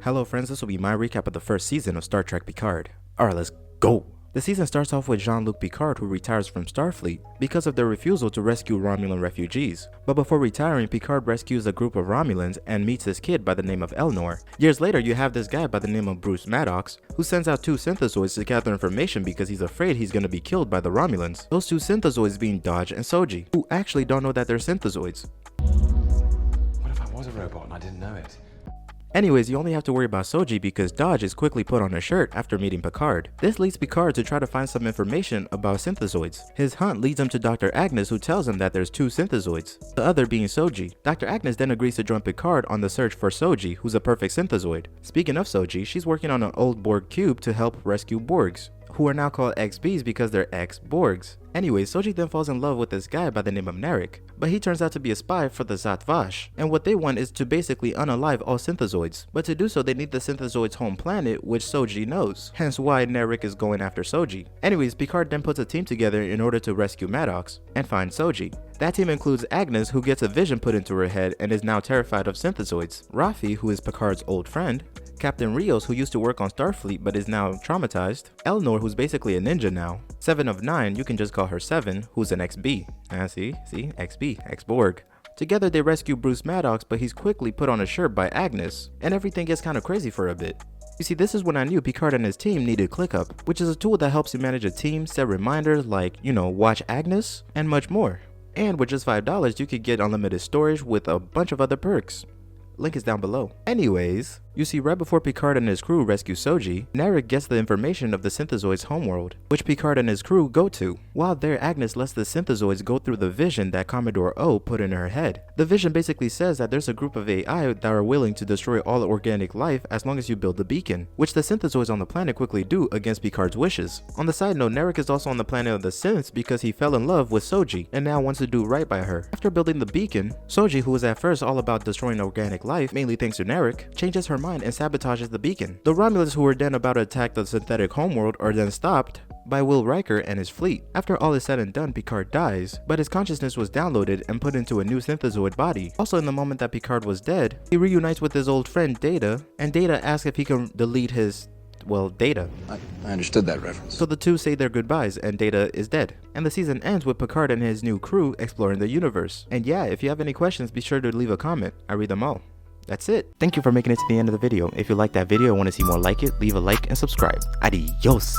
Hello friends, this will be my recap of the first season of Star Trek Picard. Alright, let's go! The season starts off with Jean-Luc Picard, who retires from Starfleet because of their refusal to rescue Romulan refugees. But before retiring, Picard rescues a group of Romulans and meets this kid by the name of Elnor. Years later, you have this guy by the name of Bruce Maddox, who sends out two synthezoids to gather information because he's afraid he's gonna be killed by the Romulans. Those two synthezoids being Dodge and Soji, who actually don't know that they're synthezoids. What if I was a robot and I didn't know it? Anyways, you only have to worry about Soji because Dodge is quickly put on a shirt after meeting Picard. This leads Picard to try to find some information about synthezoids. His hunt leads him to Dr. Agnes, who tells him that there's two synthezoids, the other being Soji. Dr. Agnes then agrees to join Picard on the search for Soji, who's a perfect synthezoid. Speaking of Soji, she's working on an old Borg cube to help rescue Borgs, who are now called XBs because they're ex-Borgs. Anyways, Soji then falls in love with this guy by the name of Narek, but he turns out to be a spy for the Zhat Vash, and what they want is to basically unalive all synthezoids. But to do so, they need the synthezoid's home planet, which Soji knows, hence why Narek is going after Soji. Anyways, Picard then puts a team together in order to rescue Maddox and find Soji. That team includes Agnes, who gets a vision put into her head and is now terrified of synthezoids, Rafi, who is Picard's old friend, Captain Rios, who used to work on Starfleet but is now traumatized, Elnor, who's basically a ninja now, 7 of 9, you can just call her 7, who's an XB. See, XB, ex-Borg. Together they rescue Bruce Maddox, but he's quickly put on a shirt by Agnes, and everything gets kinda crazy for a bit. You see, this is when I knew Picard and his team needed ClickUp, which is a tool that helps you manage a team, set reminders like, watch Agnes, and much more. And with just $5, you could get unlimited storage with a bunch of other perks. Link is down below. Anyways, you see, right before Picard and his crew rescue Soji, Narek gets the information of the synthezoid's homeworld, which Picard and his crew go to. While there, Agnes lets the synthezoids go through the vision that Commodore O put in her head. The vision basically says that there's a group of AI that are willing to destroy all organic life as long as you build the beacon, which the synthezoids on the planet quickly do against Picard's wishes. On the side note, Narek is also on the planet of the synths because he fell in love with Soji and now wants to do right by her. After building the beacon, Soji, who was at first all about destroying organic life, mainly thanks to Narek, changes her mind and sabotages the beacon. The Romulans, who were then about to attack the synthetic homeworld, are then stopped by Will Riker and his fleet. After all is said and done, Picard dies, but his consciousness was downloaded and put into a new synthezoid body. Also, in the moment that Picard was dead, he reunites with his old friend Data, and Data asks if he can delete his Data. I understood that reference. So the two say their goodbyes and Data is dead. And the season ends with Picard and his new crew exploring the universe. And yeah, if you have any questions, be sure to leave a comment. I read them all. That's it. Thank you for making it to the end of the video. If you liked that video and want to see more like it, leave a like and subscribe. Adios!